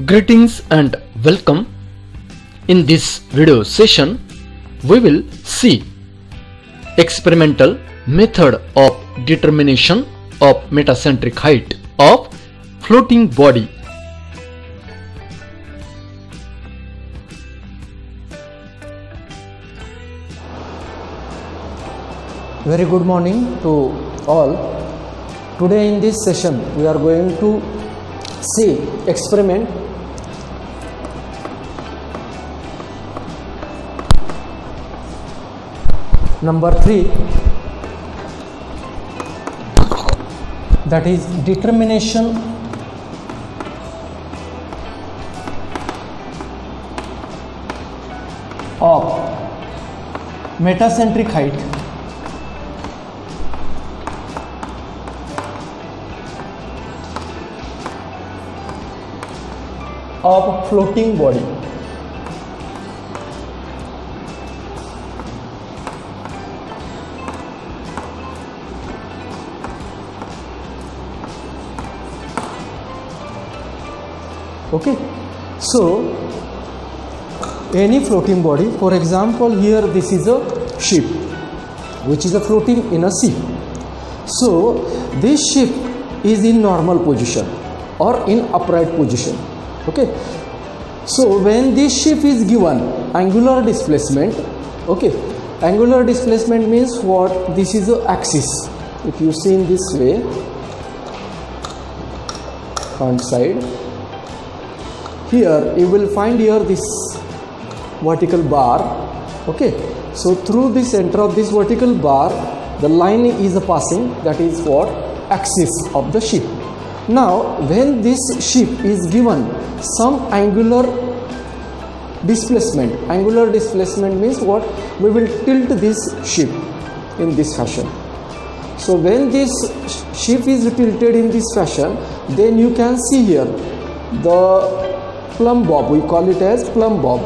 Greetings and welcome. In this video session, we will see experimental method of determination of metacentric height of floating body. Very good morning to all. Today in this session we are going to see experiment number 3, that is determination of metacentric height of floating body. Okay, so any floating body, for example here this is a ship which is a floating in a sea. So this ship is in normal position or in upright position. Okay, so when this ship is given angular displacement, okay, angular displacement means what? This is the axis. If you see in this way, front side, here you will find here this vertical bar. Okay, so through the center of this vertical bar the line is passing, that is what? Axis of the ship. Now when this ship is given some angular displacement means what? We will tilt this ship in this fashion. So when this ship is tilted in this fashion, then you can see here the plumb bob, we call it as plumb bob,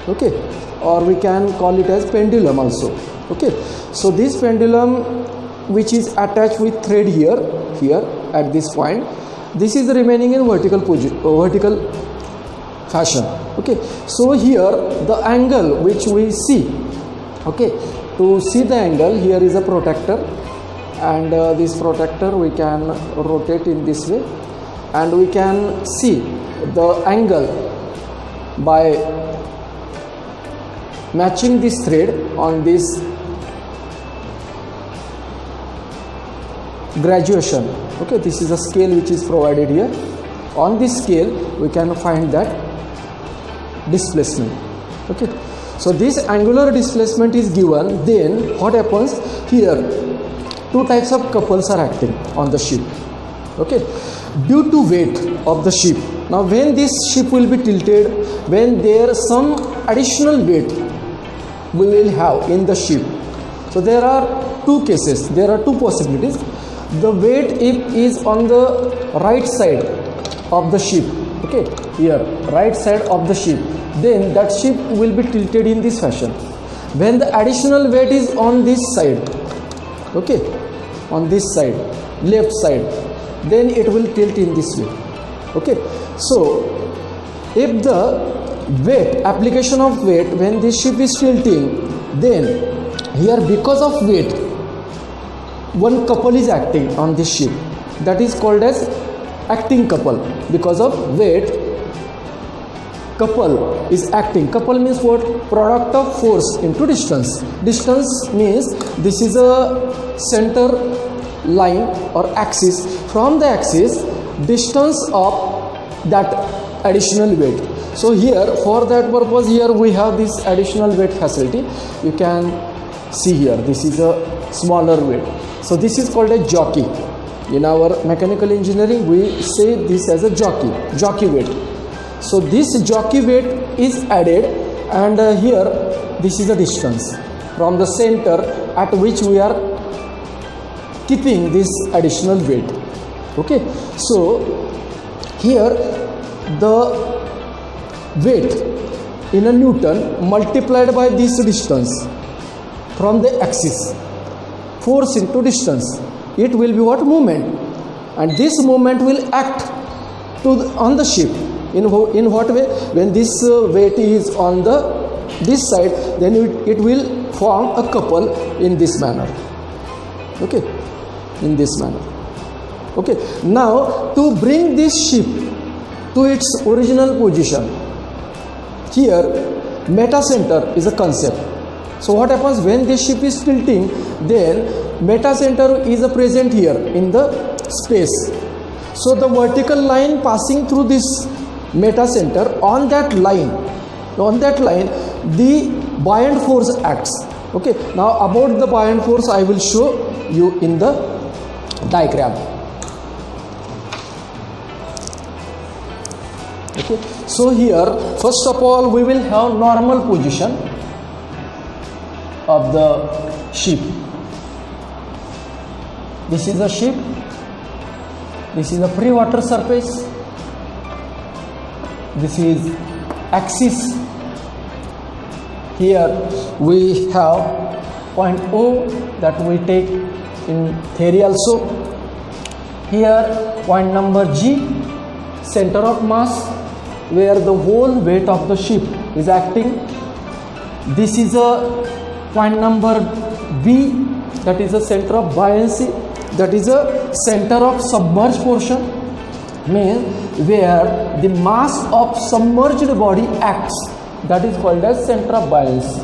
okay, or we can call it as pendulum also. Okay, so this pendulum which is attached with thread here at this point, this is remaining in vertical fashion. Okay, so here the angle which we see, okay, to see the angle, here is a protractor, and this protractor we can rotate in this way, and we can see the angle by matching this thread on this graduation. Okay, this is a scale which is provided here. On this scale we can find that displacement. Okay, so this angular displacement is given. Then what happens here? Two types of couples are acting on the ship. Okay, due to weight of the ship. Now when this ship will be tilted, when there some additional weight we will have in the ship, so there are two cases, there are two possibilities. The weight if is on the right side of the ship, okay, here right side of the ship, then that ship will be tilted in this fashion. When the additional weight is on this side, okay, on this side, left side, then it will tilt in this way. Okay, so if the weight, application of weight, when this ship is tilting, then here because of weight one couple is acting on this ship, that is called as acting couple. Because of weight couple is acting. Couple means what? Product of force into distance. Distance means this is a center line or axis. From the axis, distance of that additional weight. So here for that purpose, here we have this additional weight facility. You can see here, this is a smaller weight. So this is called a jockey. In our mechanical engineering we say this as a jockey weight. So this jockey weight is added, and here this is the distance from the center at which we are keeping this additional weight. Okay, so here the weight in a Newton multiplied by this distance from the axis, force into distance, it will be what? Moment. And this moment will act on the ship In what way? When this weight is on this side, then it will form a couple in this manner. Okay, in this manner. Okay, now to bring this ship to its original position, here metacenter is a concept. So what happens when this ship is tilting, then metacenter is present here in the space. So the vertical line passing through this metacenter, on that line the buoyant force acts. Okay, now about the buoyant force I will show you in the diagram. Okay, so here first of all we will have normal position of the ship. This is a ship, this is a free water surface, this is axis. Here we have point O that we take in theory also. Here point number G, center of mass, where the whole weight of the ship is acting. This is a point number B, that is a center of buoyancy, that is a center of submerged portion, means where the mass of submerged body acts, that is called as center of buoyancy,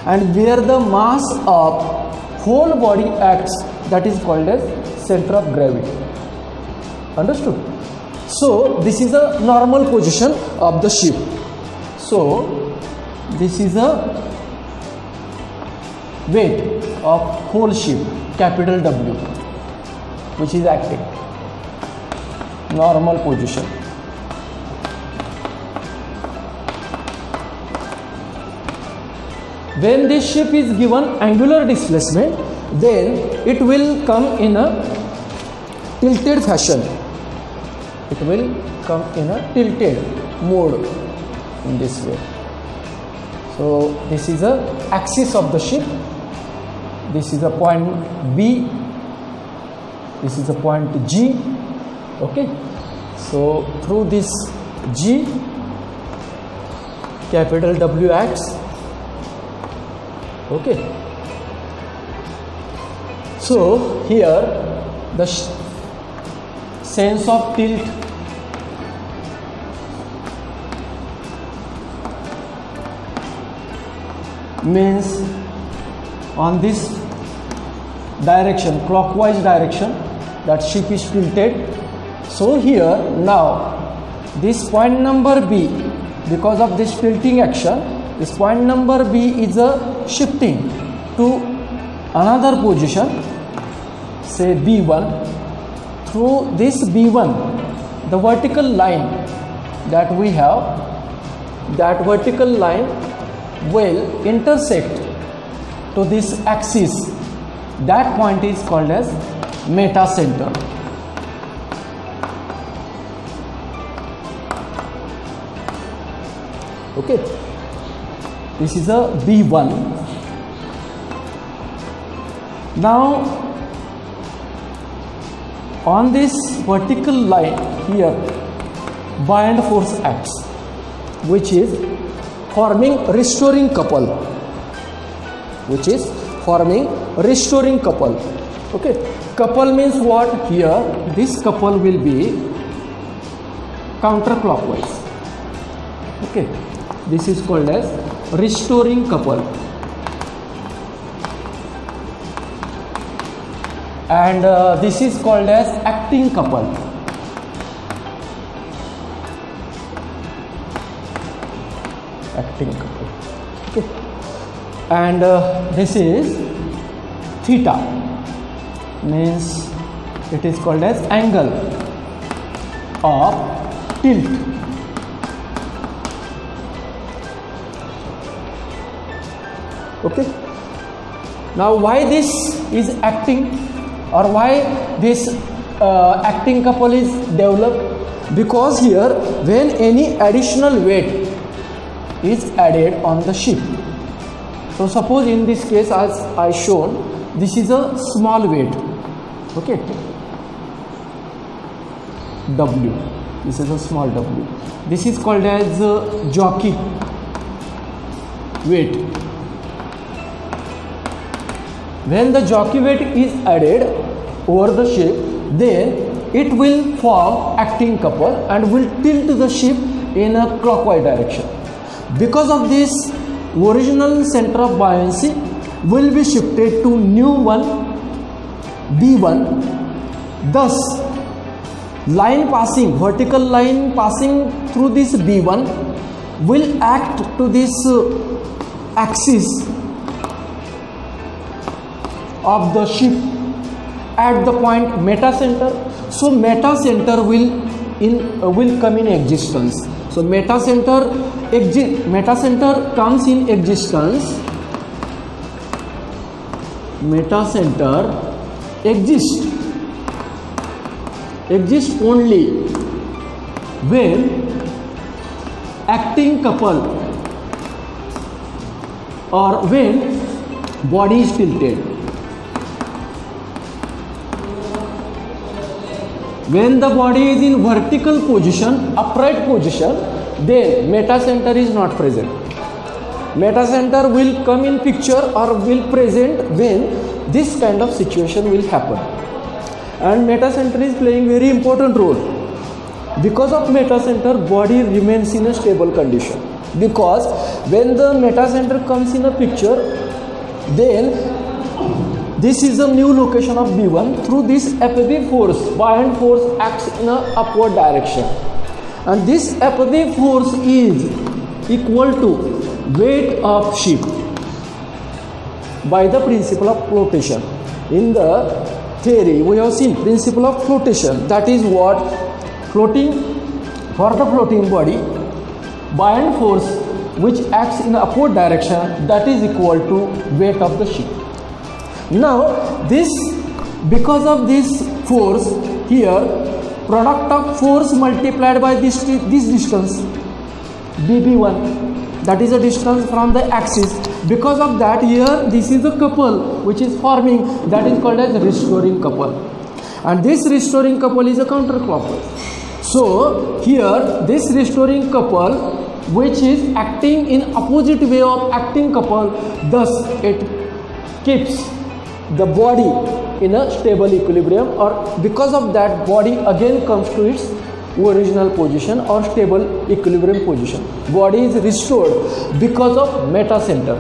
and where the mass of whole body acts, that is called as center of gravity. Understood? So this is a normal position of the ship. So this is a weight of whole ship, capital W, which is acting. Normal position. When this ship is given angular displacement, then it will come in a tilted fashion. It will come in a tilted mode in this way. So this is a axis of the ship. This is a point B. This is a point G. Okay. So through this G, capital W acts. Okay. So here the sense of tilt means on this direction, clockwise direction, that ship is tilted. So here now this point number B, because of this tilting action, this point number B is a shifting to another position, say B1. Through this B1, the vertical line that we have, that vertical line will intersect to this axis. That point is called as metacenter. Okay, this is a B1. Now on this vertical line here, buoyant force acts, which is forming restoring couple, Okay, couple means what? Here this couple will be counterclockwise. Okay, this is called as restoring couple. And this is called as acting couple. Acting couple. Okay. And this is theta, means it is called as angle of tilt. Okay. Now why this is acting, or why this acting couple is developed? Because here when any additional weight is added on the ship, so suppose in this case, as I shown, this is a small weight, okay, W. This is a small w. This is called as jockey weight. When the jockey weight is added over the ship, then it will form acting couple and will tilt the ship in a clockwise direction. Because of this, original center of buoyancy will be shifted to new one, B1. Thus, vertical line passing through this B1 will act to this axis of the ship at the point meta center. So meta center will come in existence. So meta center comes in existence. Meta center exists only when acting couple or when body is tilted. When the body is in vertical position, upright position, then meta center is not present. Meta center will come in picture or will present when this kind of situation will happen. And meta center is playing very important role. Because of meta center, body remains in a stable condition. Because when the meta center comes in a picture, then this is a new location of B1. Through this apathy force, buoyant force acts in an upward direction. And this apathy force is equal to weight of ship by the principle of flotation. In the theory, we have seen principle of flotation. That is what floating, for the floating body, buoyant force which acts in upward direction, that is equal to weight of the ship. Now this, because of this force here, product of force multiplied by this distance BB1, that is a distance from the axis. Because of that, here this is a couple which is forming, that is called as restoring couple, and this restoring couple is a counterclockwise. So here this restoring couple which is acting in opposite way of acting couple, thus it keeps the body in a stable equilibrium, or because of that body again comes to its original position or stable equilibrium position. Body is restored because of meta center.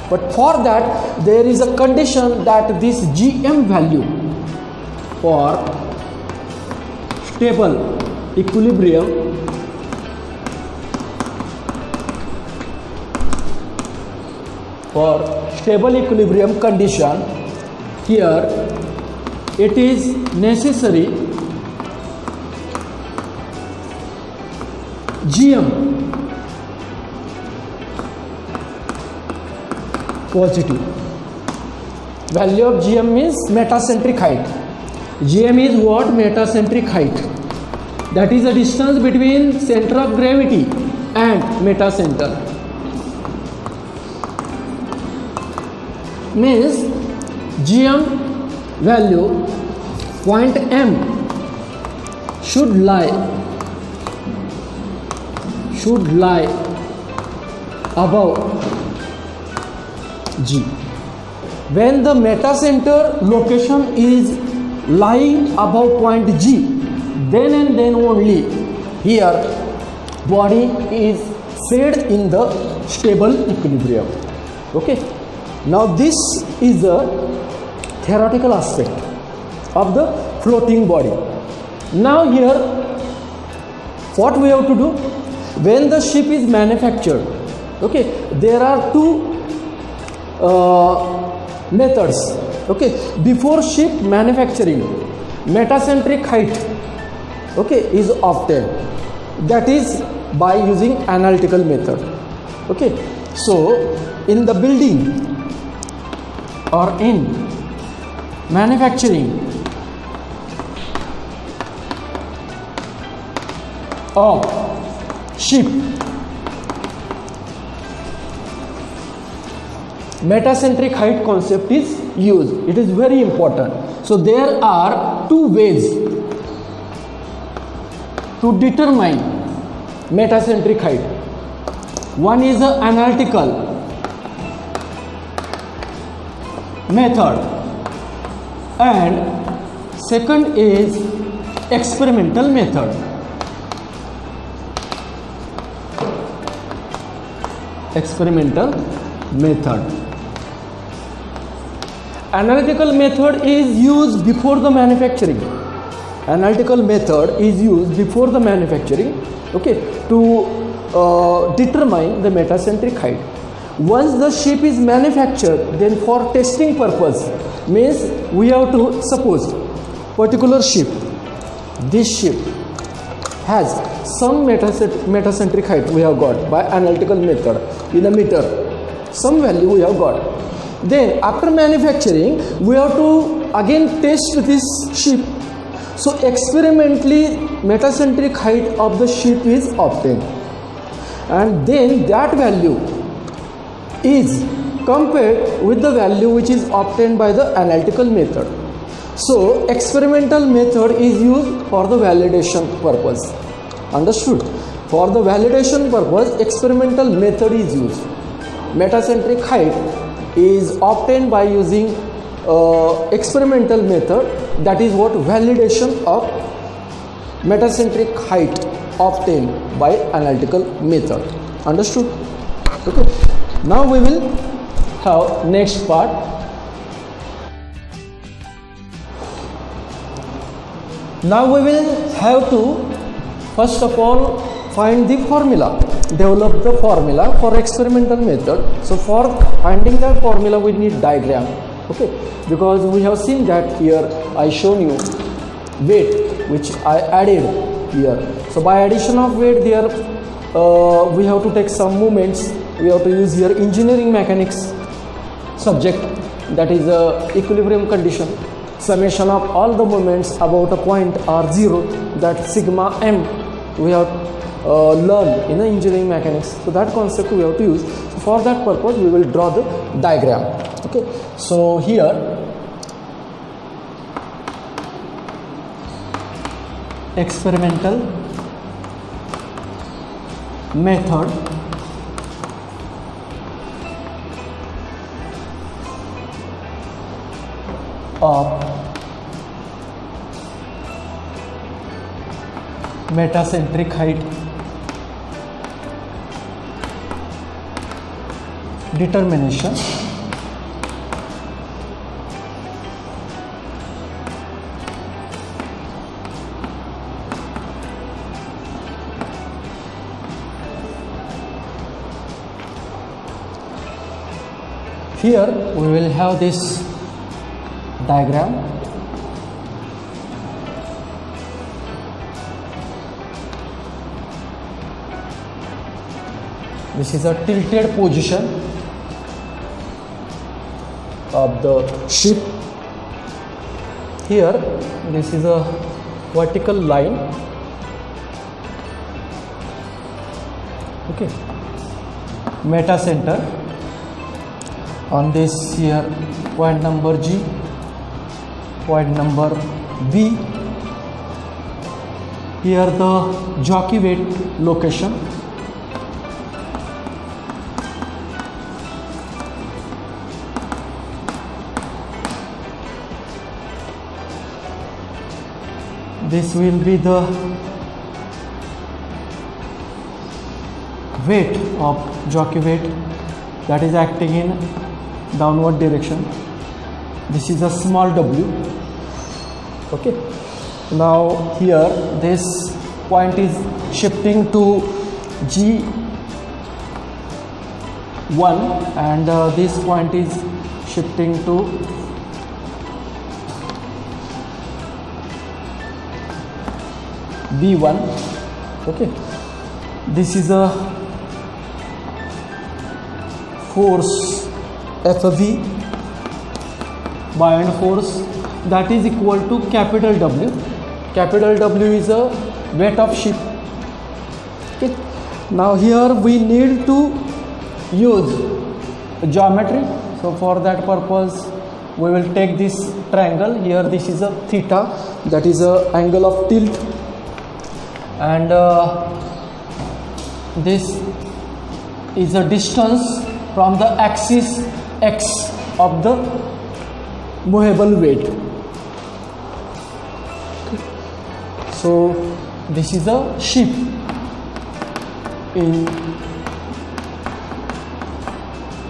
But for that there is a condition that this GM value for stable equilibrium condition, here it is necessary GM positive. Value of GM means metacentric height. GM is what? Metacentric height. That is the distance between center of gravity and metacenter. Means GM value, point M should lie above G. When the metacenter location is lying above point G, then and then only here body is set in the stable equilibrium. Okay. Now this is the theoretical aspect of the floating body. Now here what we have to do? When the ship is manufactured, okay, there are two methods. Okay, before ship manufacturing, metacentric height, okay, is obtained. That is by using analytical method. Okay, so in the building or in manufacturing of ship, metacentric height concept is used. It is very important. So there are two ways to determine metacentric height. One is an analytical method and second is experimental method. Experimental method. Analytical method is used before the manufacturing. Analytical method is used before the manufacturing, okay, to determine the metacentric height. Once the ship is manufactured, then for testing purpose, means we have to suppose particular ship, this ship has some metacentric height we have got by analytical method in a meter, some value we have got. Then after manufacturing we have to again test this ship, so experimentally metacentric height of the ship is obtained, and then that value is compared with the value which is obtained by the analytical method. So experimental method is used for the validation purpose. Understood? For the validation purpose, experimental method is used. Metacentric height is obtained by using experimental method. That is what validation of metacentric height obtained by analytical method. Understood? Okay. Now we will have next part. Now we will have to first of all find the formula, develop the formula for experimental method. So for finding that formula we need diagram, okay, because we have seen that here I shown you weight which I added here. So by addition of weight there we have to take some moments. We have to use here engineering mechanics subject, that is equilibrium condition. Summation of all the moments about a point are zero, that sigma m we have learned in the engineering mechanics. So that concept we have to use. So for that purpose we will draw the diagram. Okay, so here experimental method of metacentric height determination. Here we will have this diagram. This is a tilted position of the ship. Here this is a vertical line, okay, metacenter. On this here point number G, point number B, here the jockey weight location, this will be the weight of jockey weight that is acting in downward direction. This is a small w. Okay, now here this point is shifting to G1 and this point is shifting to B1. Okay, this is a force FV, buoyant force, that is equal to capital W. Capital W is a weight of ship. Okay, now here we need to use geometry. So for that purpose we will take this triangle. Here this is a theta, that is a angle of tilt, and this is the distance from the axis x of the movable weight. So this is a ship in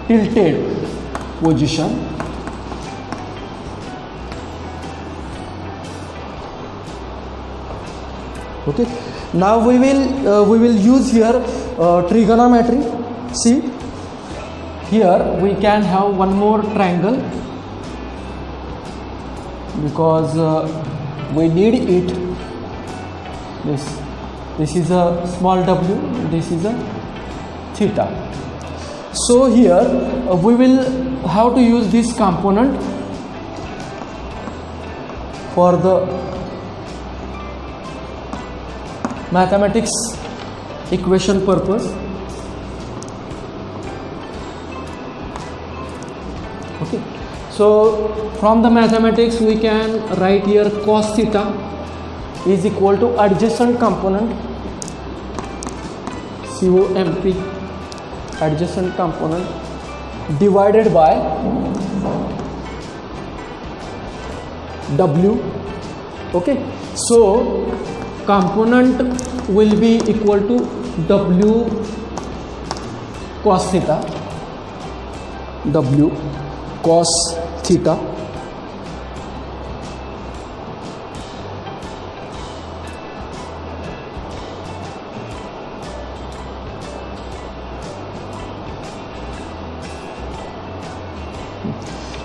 tilted position. Okay, now we will use here trigonometry. See, here we can have one more triangle because we need it. This is a small w, this is a theta. So here we will have to use this component for the mathematics equation purpose. Okay, so from the mathematics we can write here cos theta is equal to adjacent component COMP, adjacent component divided by W. Okay, so component will be equal to W cos theta, W cos theta,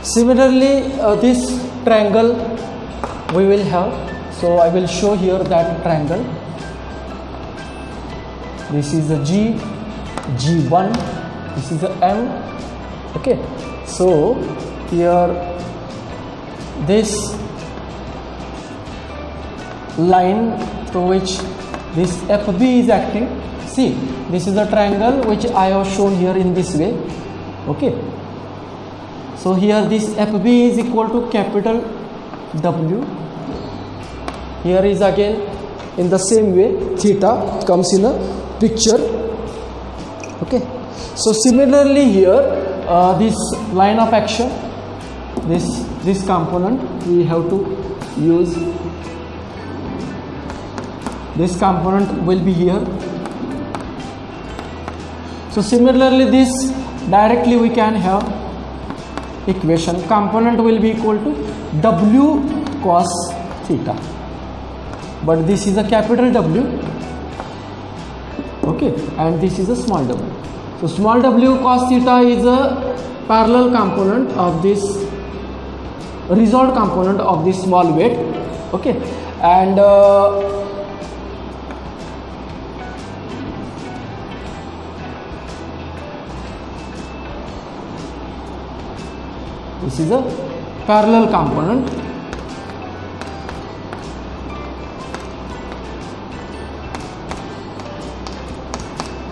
similarly this triangle we will have. So I will show here that triangle. This is a G, G1, this is a M. Okay, so here this line through which this FB is acting. See, this is a triangle which I have shown here in this way. Okay, so here this FB is equal to capital W. Here is again in the same way theta comes in a picture. Okay, so similarly here this line of action, this component we have to use. This component will be here. So similarly this directly we can have equation, component will be equal to W cos theta, but this is a capital W. Okay, and this is a small w. So small w cos theta is a parallel component of this resolved component of this small weight. Okay, and this is a parallel component.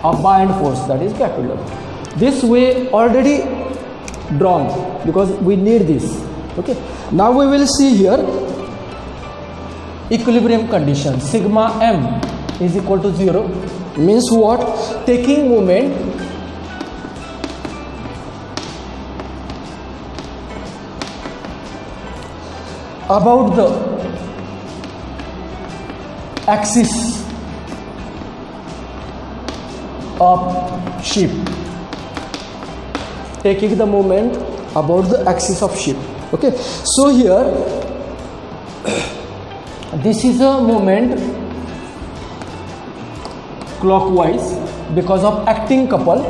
Of buoyant force, that is capital W. This way already drawn because we need this. Okay, now we will see here equilibrium condition. Sigma m is equal to 0 means what? Taking moment about the axis of ship, taking the moment about the axis of ship. Okay, so here this is a moment clockwise because of acting couple.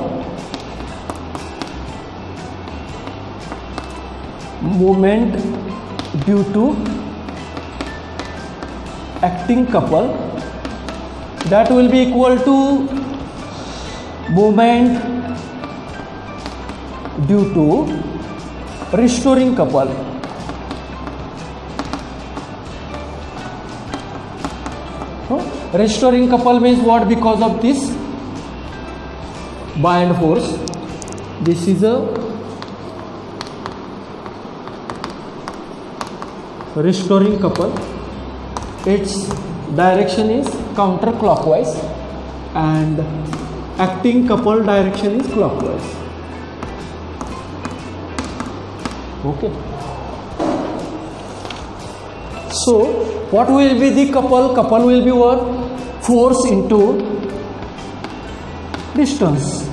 Moment due to acting couple, that will be equal to moment due to restoring couple. Restoring couple means what? Because of this buoyant force. This is a restoring couple. Its direction is counterclockwise and acting couple direction is clockwise. Okay. So what will be the couple? Couple will be what? Force into distance.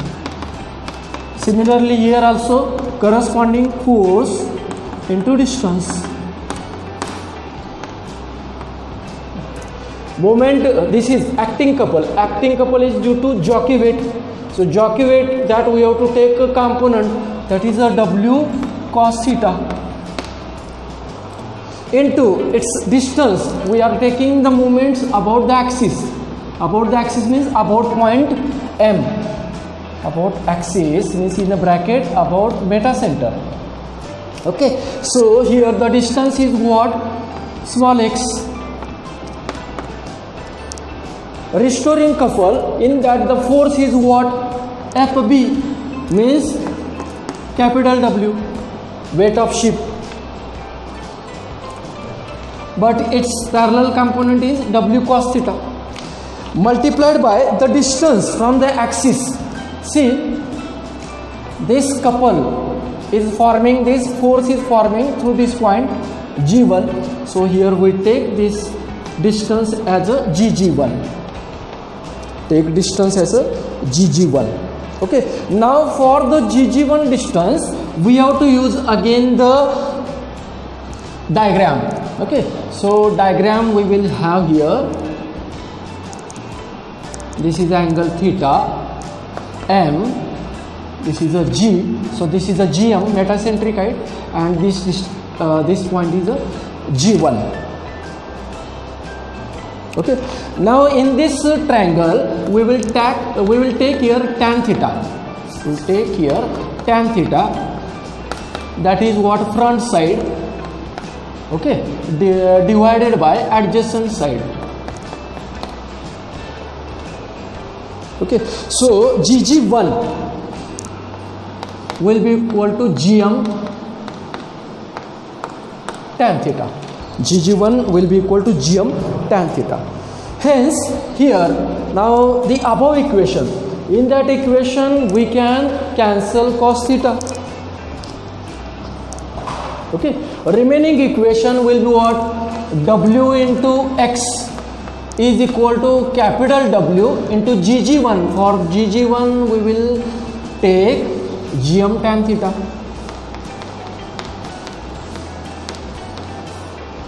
Similarly here also corresponding force into distance. Moment, this is acting couple. Acting couple is due to jockey weight. So jockey weight, that we have to take a component, that is a W cos theta, into its distance. We are taking the moments about the axis. About the axis means about point M. About axis means in a bracket about meta center. Okay, so here the distance is what? Small x. Restoring couple, in that the force is what? FB means capital W, weight of ship, but its parallel component is W cos theta multiplied by the distance from the axis. See, this couple is forming, this force is forming through this point G1. So here we take this distance as a GG1. Take distance as a GG1. Okay, now for the GG1 distance we have to use again the diagram. Okay, so diagram we will have here. This is angle theta M, this is a G, so this is a GM, metacentric height, and this point is a G1. Okay, now in this triangle we will take here tan theta. We will take here tan theta, that is what? Front side. Okay, divided by adjacent side. Okay, so GG1 will be equal to GM tan theta. GG1 will be equal to GM tan theta. Hence here, now the above equation, in that equation we can cancel cos theta. Okay, remaining equation will be what? W into x is equal to capital W into GG1. For GG1 we will take GM tan theta.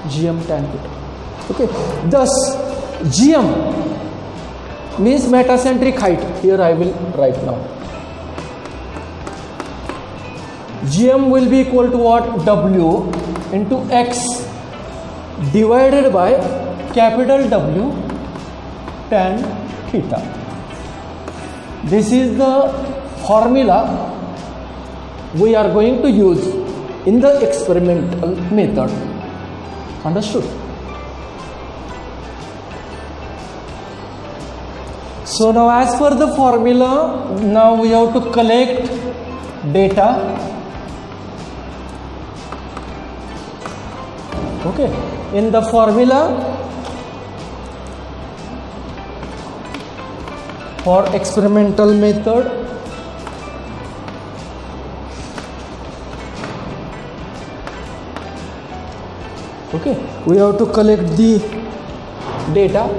GM tan theta. Okay, thus GM means metacentric height. Here I will write now. GM will be equal to what? W into x divided by capital W tan theta. This is the formula we are going to use in the experimental method. Understood? So now as per the formula, now we have to collect data. Okay, in the formula for experimental method, okay, we have to collect the data.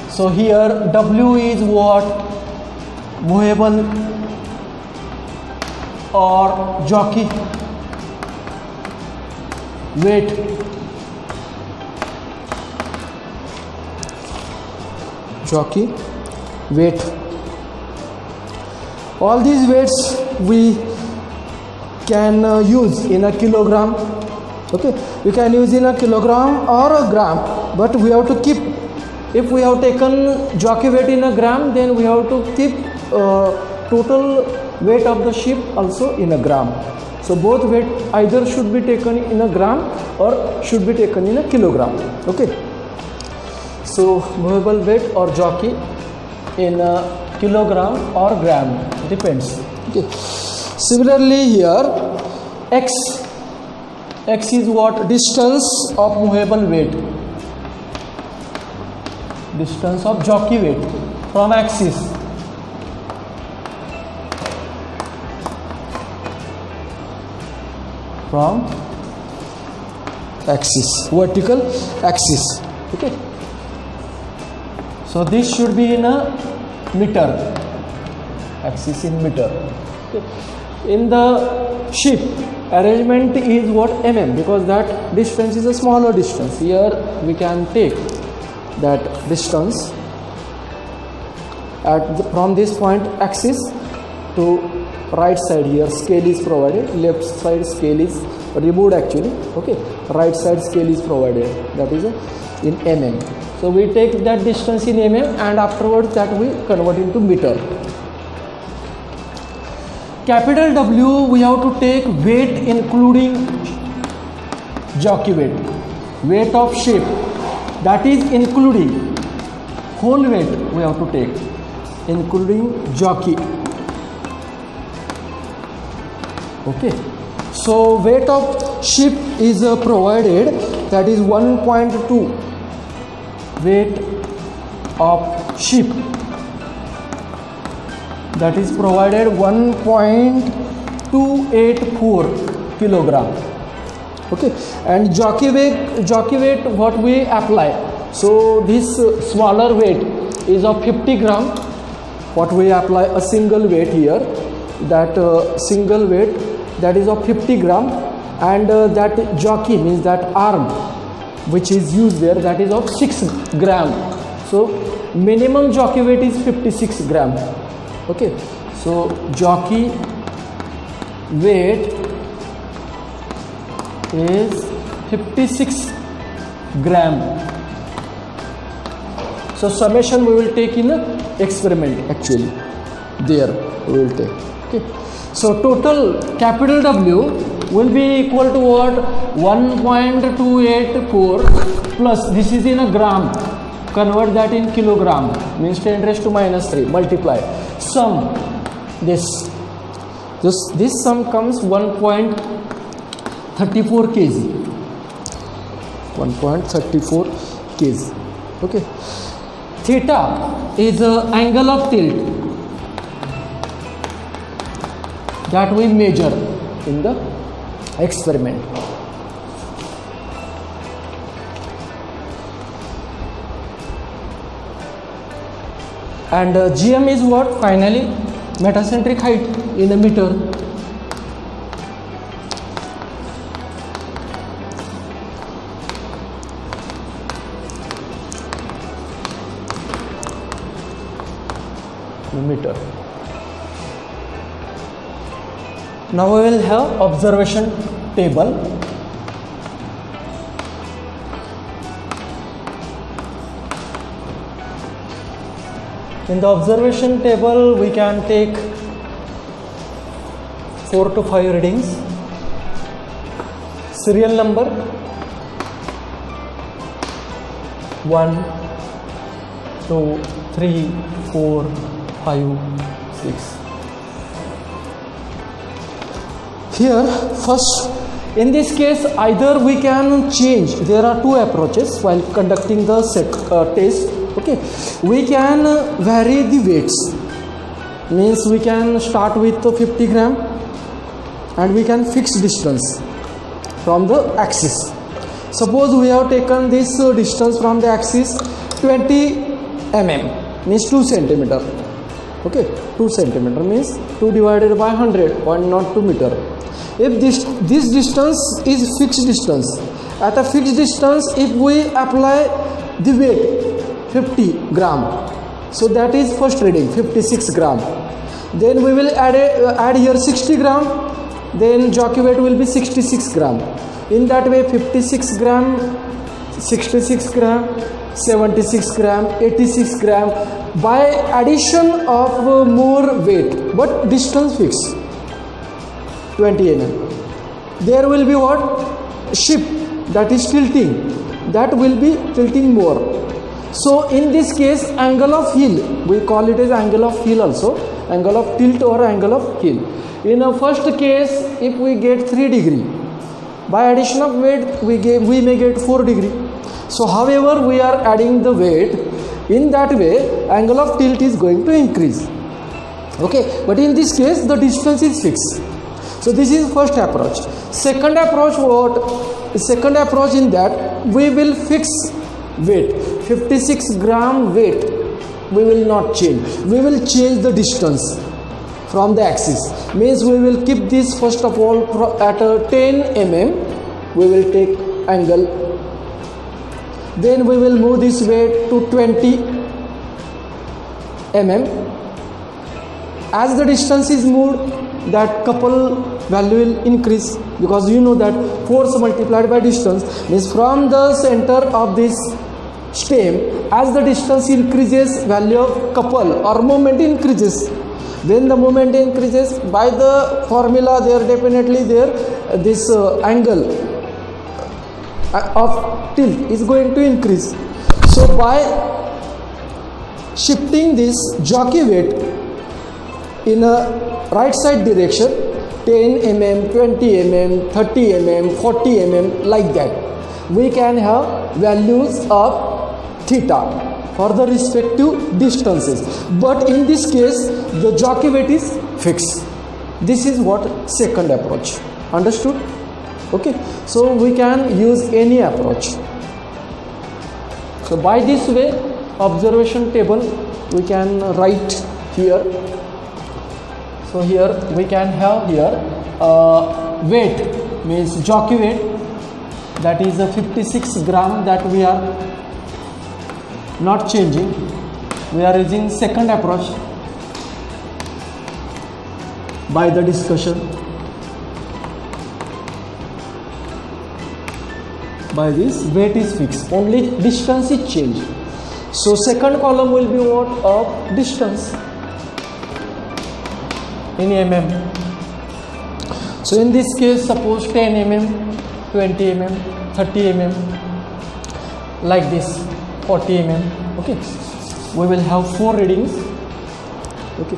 So here W is what? Movable or jockey weight. Jockey weight. All these weights we can use in a kilogram. Okay, we can use in a kilogram or a gram, but we have to keep, if we have taken jockey weight in a gram, then we have to keep total weight of the ship also in a gram. So both weight either should be taken in a gram or should be taken in a kilogram. Okay, so movable weight or jockey in a kilogram or gram, depends. Okay, similarly here x is what? Distance of movable weight. distance of jockey weight from axis. From axis, vertical axis. Okay. So this should be in a meter. Axis in meter. Okay. In the ship, arrangement is what, mm, because that distance is a smaller distance. Here we can take that distance from this point axis to right side. Here scale is provided, left side scale is removed actually. Okay, right side scale is provided, that is in mm. So we take that distance in mm and afterwards that we convert into meter. Capital W, we have to take weight including jockey weight of ship, that is including whole weight we have to take, including jockey. Okay, so weight of ship is provided, that is 1.2 weight of ship, that is provided 1.284 kilogram. Okay, and jockey weight what we apply, so this smaller weight is of 50 gram, what we apply a single weight here, that single weight that is of 50 gram, and that jockey means that arm which is used there, that is of 6 gram. So minimum jockey weight is 56 gram. Okay, so jockey weight is 56 gram. So summation we will take in a experiment actually, there we will take. Okay, so total capital W will be equal to what, 1.284 plus, this is in a gram, convert that in kilogram, means 10 raised to minus 3, multiply, sum this sum comes 1.34 kg, 1.34 kg. Okay, theta is angle of tilt that we measure in the experiment. And GM is what, finally metacentric height in a meter. Meter. Now we will have observation table. In the observation table we can take 4 to 5 readings. Serial number 1, 2, 3, 4, 5, 6. Here first, in this case either we can change, there are two approaches while conducting the test. Okay, we can vary the weights, means we can start with 50 gram and we can fix distance from the axis. Suppose we have taken this distance from the axis 20 mm, means 2 centimeter. Okay, 2 centimeter means 2 divided by 100, 102 meter. If this distance is fixed distance, at a fixed distance if we apply the weight 50 gram, so that is first reading 56 gram, then we will add here 60 gram, then jockey weight will be 66 gram. In that way 56 gram, 66 gram, 76 gram, 86 gram, by addition of more weight but distance fixed 20 mm. There will be what, ship that is tilting, that will be tilting more. So in this case angle of heel, we call it as angle of heel also, angle of tilt or angle of heel. In a first case if we get 3 degree, by addition of weight we may get 4 degree. So however we are adding the weight, In that way, angle of tilt is going to increase. Okay, but in this case the distance is fixed. So this is first approach. Second approach, what? Second approach, in that we will fix weight, 56 gram weight we will not change. We will change the distance from the axis. Means we will keep this first of all at 10 mm. We will take angle. Then we will move this weight to 20 mm. As the distance is moved, that couple value will increase, because you know that force multiplied by distance means from the center of this stem, as the distance increases, value of couple or moment increases. When the moment increases, by the formula there definitely this angle of tilt is going to increase. So by shifting this jockey weight in a right side direction, 10 mm, 20 mm, 30 mm, 40 mm, like that, we can have values of theta for the respective distances. But in this case the jockey weight is fixed. This is what second approach. Understood? Okay, so we can use any approach. So by this way, observation table we can write here. So here we can have here weight, means jockey weight, that is a 56 gram that we are not changing. We are using second approach by the discussion. By this, weight is fixed, only distance is changed. So second column will be what? Of distance in mm. So in this case, suppose 10 mm, 20 mm, 30 mm, like this, 40 mm. Okay, we will have 4 readings. Okay,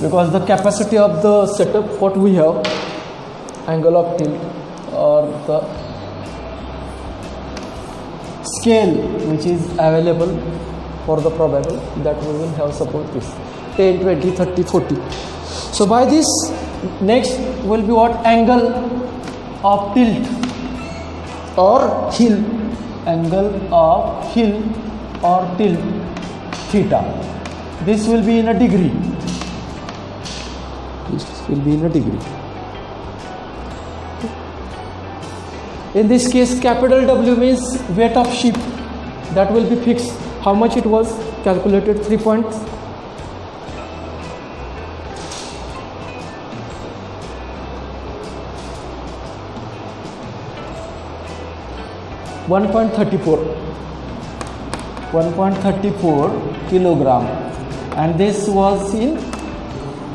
because the capacity of the setup, what we have, angle of tilt or the scale which is available for the probable, that we will have, suppose this 10, 20, 30, 40. So by this, next will be what? Angle of tilt or heel, angle of heel or tilt, theta. This will be in a degree. This will be in a degree. In this case, capital W means weight of ship, that will be fixed. How much it was? Calculated 3 points. 1.34 kilogram, and this was in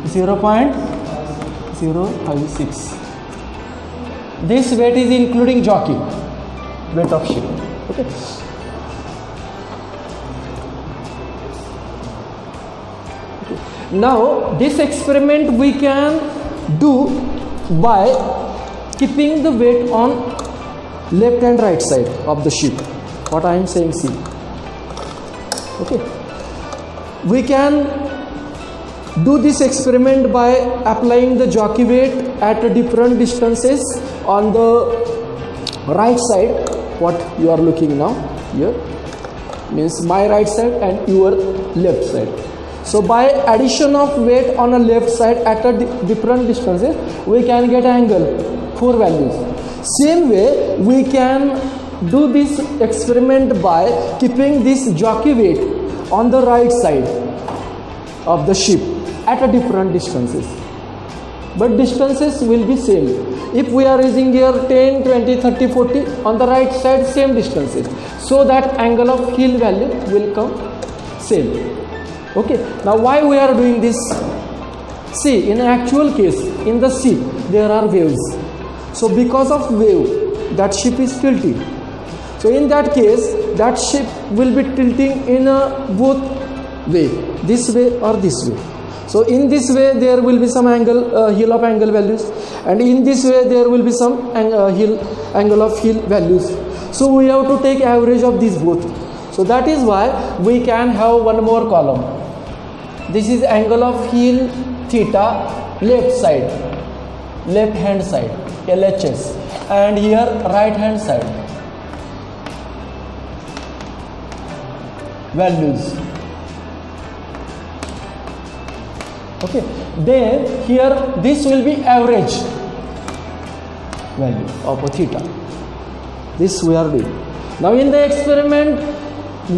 0.056. This weight is including jockey, weight of ship. Okay. Now this experiment we can do by keeping the weight on left and right side of the ship. What I am saying, see. Okay. We can do this experiment by applying the jockey weight at different distances on the right side. What you are looking now here means my right side and your left side. So by addition of weight on a left side at a different distances, we can get angle, 4 values. Same way we can do this experiment by keeping this jockey weight on the right side of the ship at a different distances, but distances will be same. If we are using here 10, 20, 30, 40, on the right side same distances, so that angle of heel value will come same. Okay, now why we are doing this? See, in actual case, in the sea there are waves. So because of wave, that ship is tilting. So in that case, that ship will be tilting in a both way, this way or this way. So in this way there will be some angle, heel of angle values, and in this way there will be some angle of heel values. So we have to take average of these both. So that is why we can have one more column. This is angle of heel theta, left side, left hand side, LHS, and here right hand side values. Okay, then here this will be average value of theta. This we are doing. Now in the experiment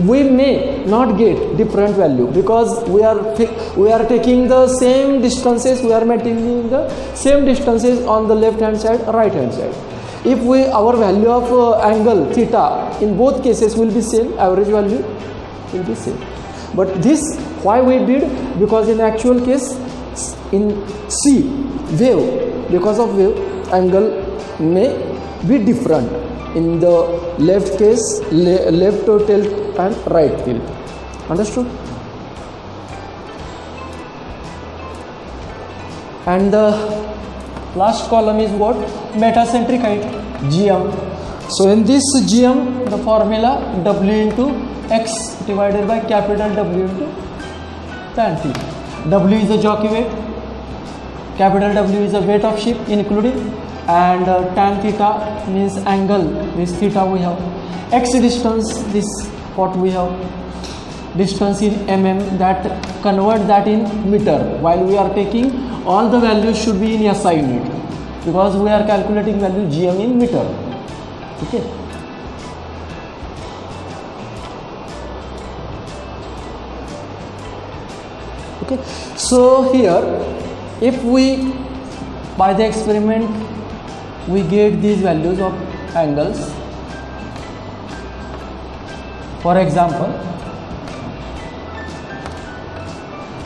we may not get different value because we are taking the same distances, we are maintaining the same distances on the left hand side, right hand side. If our value of angle theta in both cases will be same, average value will be same. But this why we did, because in actual case in C wave, because of wave angle may be different in the left case, left tilt and right tilt. Understood? And the last column is what? Metacentric height, GM. So in this GM, the formula W into X divided by capital W into tan theta. W is the jockey weight, capital W is the weight of ship including, and tan theta means angle, this theta we have. X distance, this what we have, distance in mm, that convert that in meter, while we are taking all the values should be in SI unit because we are calculating value GM in meter. Okay. Okay, so here if we by the experiment we get these values of angles. For example,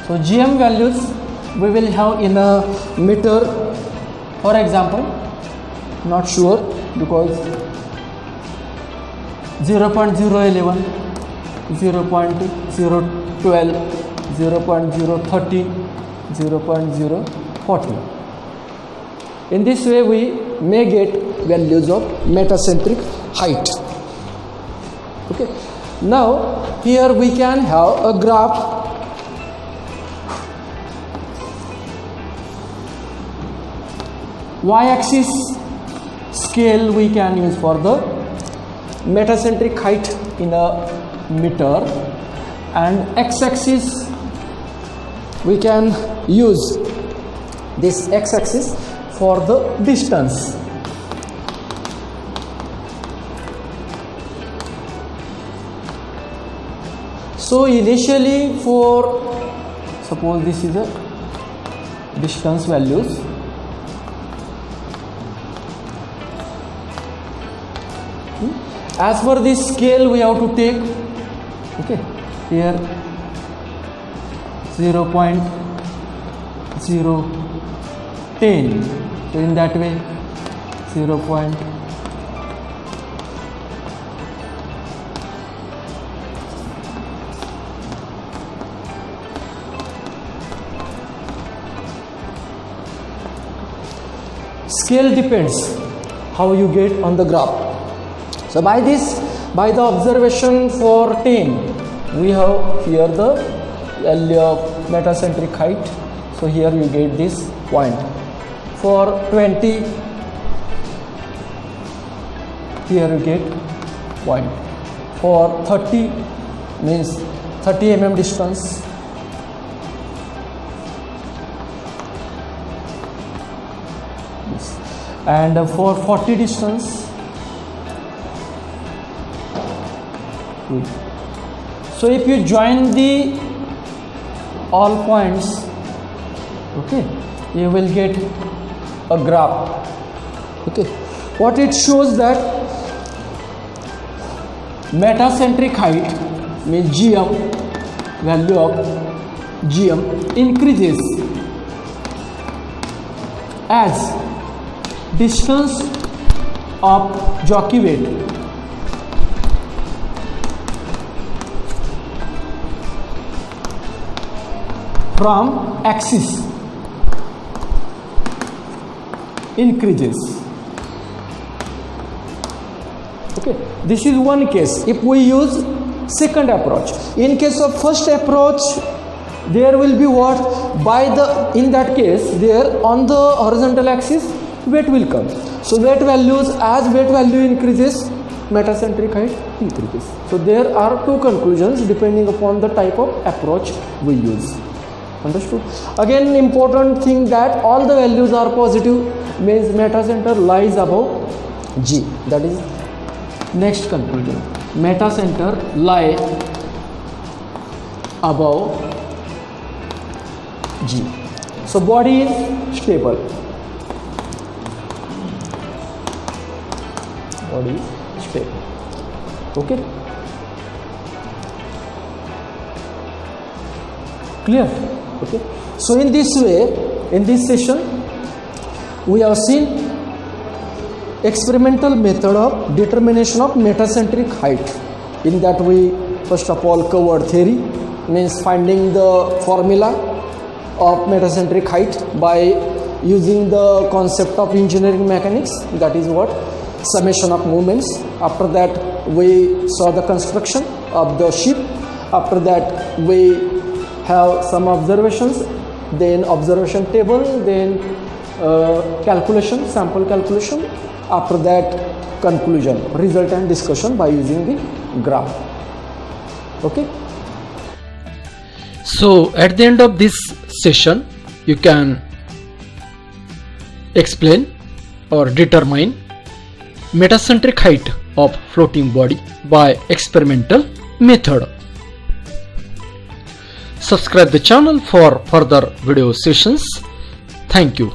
so GM values we will have in a meter. For example, not sure because 0.011, 0.012, 0.013, 0.040. In this way we may get values of metacentric height. Okay, now here we can have a graph. Y-axis scale we can use for the metacentric height in a meter, and x-axis we can use this x-axis for the distance. So initially, for suppose this is a distance values, as per this scale we have to take. Okay, here 0.010, so in that way 0. Scale depends how you get on the graph. So by the observation for 10, we have here the value of metacentric height. So here you get this point. For 20, here you get point. For 30 means 30 mm distance. And for 40 distance, good. So if you join the all points, okay, you will get a graph. Okay, what it shows that metacentric height means GM, value of GM increases as distance of jockey weight from axis increases. Okay, this is one case. If we use second approach. In case of first approach, there will be what? In that case, there on the horizontal axis, weight will come. So weight values, as weight value increases, metacentric height increases. So there are two conclusions depending upon the type of approach we use. Understood? Again, important thing that all the values are positive, means metacenter lies above G. That is next conclusion. Metacenter lie above G. So body is stable. Body is stable. Okay. Clear? Okay. So in this way, in this session, we have seen experimental method of determination of metacentric height. In that we first of all covered theory, means finding the formula of metacentric height by using the concept of engineering mechanics, that is what? Summation of moments. After that we saw the construction of the ship. After that we have some observations, then observation table, then calculation, sample calculation. After that conclusion, result and discussion by using the graph. Okay. So at the end of this session, you can explain or determine metacentric height of floating body by experimental method. Subscribe the channel for further video sessions. Thank you.